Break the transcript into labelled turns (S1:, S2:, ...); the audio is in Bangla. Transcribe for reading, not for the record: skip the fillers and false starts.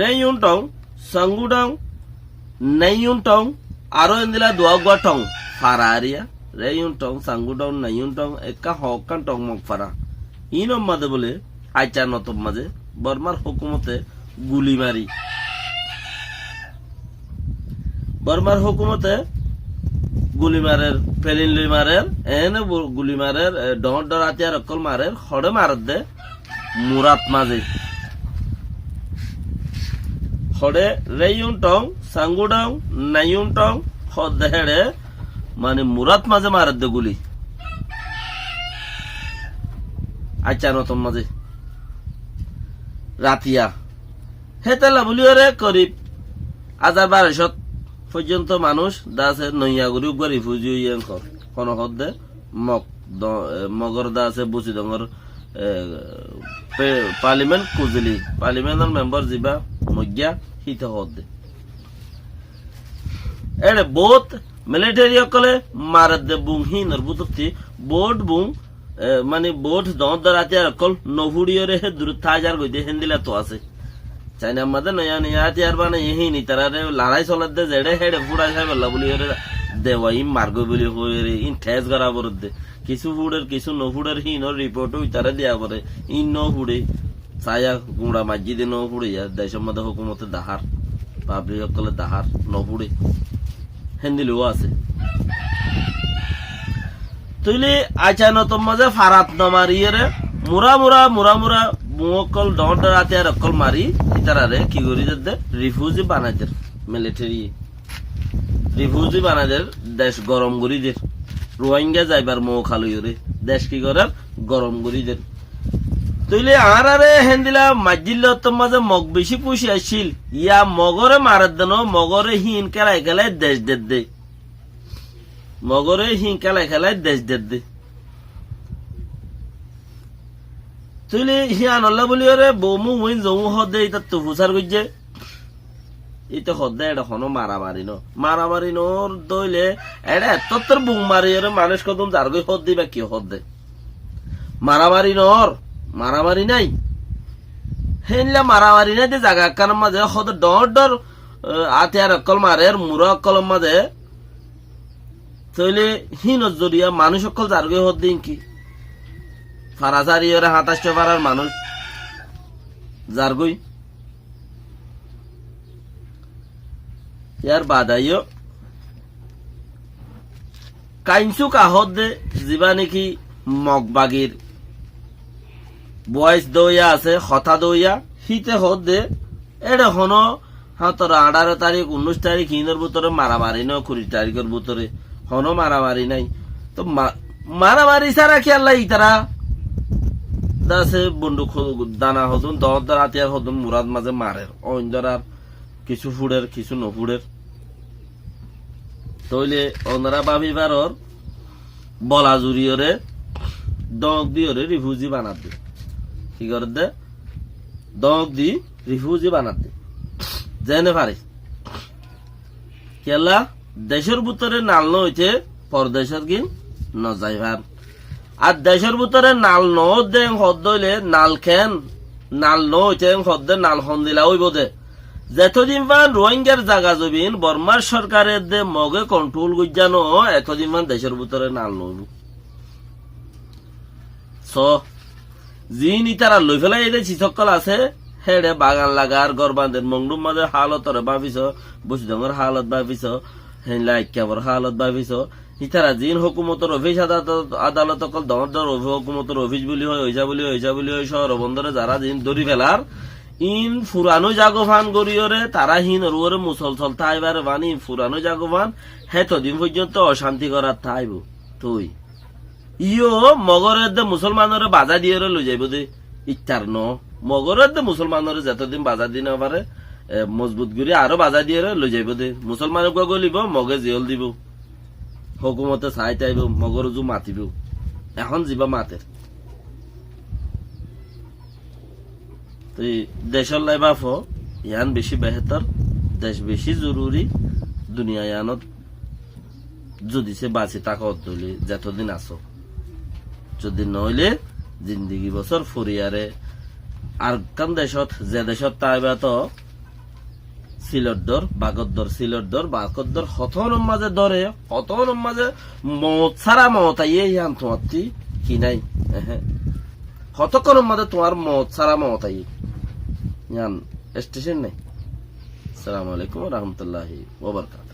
S1: রেইউন টং সাঙ্গুডং নাইউন টং আরো এন্দিলা দুয়া টং ফারারিয়া রেইউন টং সাঙ্গুডং নাইউন টং একা হকান টং মক ফারা ইনম মাঝে বলে আইচা নতম মাঝে বর্মার হুকুমতে গুলি মারি বর্মার হুকুমতে গুলি মারের পেলিন মারের এনে গুলি মারের ডর ডরাতিয়ার অকল মারের হড়ে মারত দে মুরাত মাঝে হড়ে রেইউন টং সাঙ্গুডং নাইউন টং হদ হেড়ে মানে মুরাত মাঝে মারত দে গুলি আচ্ছা নতম মাঝে রাতিয়া হেতেলা বলিওরে করিব 1200 পর্যন্ত মানুষ দাসে নইয়াগুড়ি উপর রিফিউজি হইয়েন কর কোন হদ্দে মগর দাসে বুচিডঙ্গর পার্লিমেন্ট কুজলি পার্লিমেন্টর মেম্বার যিবা মজ্ঞা হিত হদ্দে এড়ে বহুত মিলিটারি অকলে মারত দে বুং হিনর বুততি বোট বুং মানে বোট দর রাতে অকল নহুড়িয়রে হে দূর থাজার গইতে হিন্দিলা তো আছে চাইনা মাদে নয়া নয়া তিয়ার বানে এহি নি তারারে লড়াই চলত দে জেড়ে হেড়ে ফুড়াই খাই বল্লা বলি রে দেওয়াই মার্গ বলি হইরে ইন ঠেস করা বরদে কিছু ফুড়ের কিছু নফুড়ের হিনর রিপোর্ট হই তারা দেয়া পরে ইন নফুড়ে ছায়া গুড়া মসজিদে নফুড়ে যা দেশের মধ্যে হুকুমতে দাহার পাবলিক সকলে দাহার নফুড়ে হিন্দিলো আছে তুইলে আচানতম মাঝে ফারাত নমারিয়ে মুরা মুরা মুরা মুরা মুকল ডর ডরাতে আর অকল মারি ইতারারে কি করি দে রিফিউজি বানাইদের মিলিটারি রিফিউজি বানাইদের দেশ গরম গরিদের রোহিঙ্গা যাইবার মো খালুইরে দেশ কি করার গরম গরিদের তুইলে আরে হেন্দিলা মাজিল তোর মাঝে মগ বেশি পুষি আসছিল ইয়া মগরে মারার দেন মগরে হিন খেলাই খেলাই দেশ দে মগরে হিন খেলাই খেলাই দেশ দে তুইলে হিয়ান আল্লাহ বলি ওরে বমু হইন জমু হদে এটা তো ফুসার গইছে এটা হদে এটা হনো মারামারি নোর দইলে এটা এতর বুং মারি ওরে মানুষ কদম যার গই হদ দিবা কি হদে মারামারি নাই হেনলা মারামারি নাই যে জায়গা কার মাঝে হদ ডর ডর আতিয়ার অকল মারে মুরা অকল মাঝে তইলে হিন জরিয়া মানুষ অকল যার গই হদ দিন কি ফারাজারি ওরা 27 পারার মানুষ যার গই ইয়ার বাদাইও কাইনসু কাহদ দে যিবা নাকি মগবাগির বয়স দইয়া আছে হতা দইয়া হিতে হদ দে এটা হন হাতর 18 তারিখ 19 তারিখ হিনের ভিতরে মারামারি ন 20 তারিখের ভিতরে হন মারামারি নাই তো মারামারি ছাড়া কি আল্লাহ ইতারা দাসে বন্দুক দানা হতুন দর আতিয়ার হতুন মুরাদ মাঝে মারে অঞ্জরার কিছু ফুড়ের কিছু নফুড়ের তইলে ওনারা ভাবিবারর বলা জুড়িয়রে দক দিয়রে রিফিউজি বানাত দে কি করে দে দক দি রিফিউজি বানাত দে জেনে পারে কেলা দেশের ভিতরে নাল নইছে পরদেশের কি ন যাইবার আর দেশের ভিতরে নাল ন দে হদ্দইলে নাল খেন নাল নইছে হদ্দে নাল খন দিলা হইব দে যতদিন পান রোহিঙ্গার জায়গা জবিন বর্মার সরকারের দে মগে কন্ট্রোল গুজানো এতদিন মান দেশের ভিতরে নাল নইব জিন ইতারা লই ফেলাই এলে চিসকল আছে হেডে বাগান লাগার গর বাঁধের মংডুম মাঝে হালতরে ভাবিস বসুডঙ্গর হালত ভাবিস হেনলা ইক্যাবর হালত ভাবিস ইতারা জিন হুকুমতর অফিস আদালত অকল দর দর হুকুমতর অফিস বলি হয় হইসা বলি হয় শহর বন্দরে যারা জিন ধরি ফেলার ইন ফুরানো জাগোফান গরিয়রে তারা হিন ওরে মুসলসল থাইবার বানি ফুরানো জাগোফান হেতদিন পর্যন্ত অশান্তি করার থাইব তুই ইয়ো মগরের দে মুসলমানের বাজা দিয়ে লই যাইব দে ইচ্ছার ন মগরের দে মুসলমানের যতদিন বাজা দিন পারে মজবুত করে আরো বাজা দিয়ে লই যাইব দে মুসলমান গলিব মগে জেল দিব হুকুমতে চাই চাইব মগর জু মাতিব এখন যাবা মাতে দেশের লাই বাফ ইয়ান বেশি বেহতর দেশ বেশি জরুরি দুনিয়া ইয়ানত যদি সে বাঁচি তাকে অদ্দলি যতদিন আসো যদি নইলে জিন্দিগি বছর ফুরিয়ারে আর কান দেশত যে দেশত তাইবা তো সিলডর বাগদ্দর সিলডর বাগদ্দর হতনের মাঝে ধরে হতনের মাঝে মত সারা মত আইয়ে ইয়ান তোমার কি নাই কতক্ষণের মাঝে তোমার মত সারা মত আইয়ে ইয়ান স্টেশন নাই। আসসালামু আলাইকুম ওয়া রাহমাতুল্লাহি ওয়া বারাকাতুহু।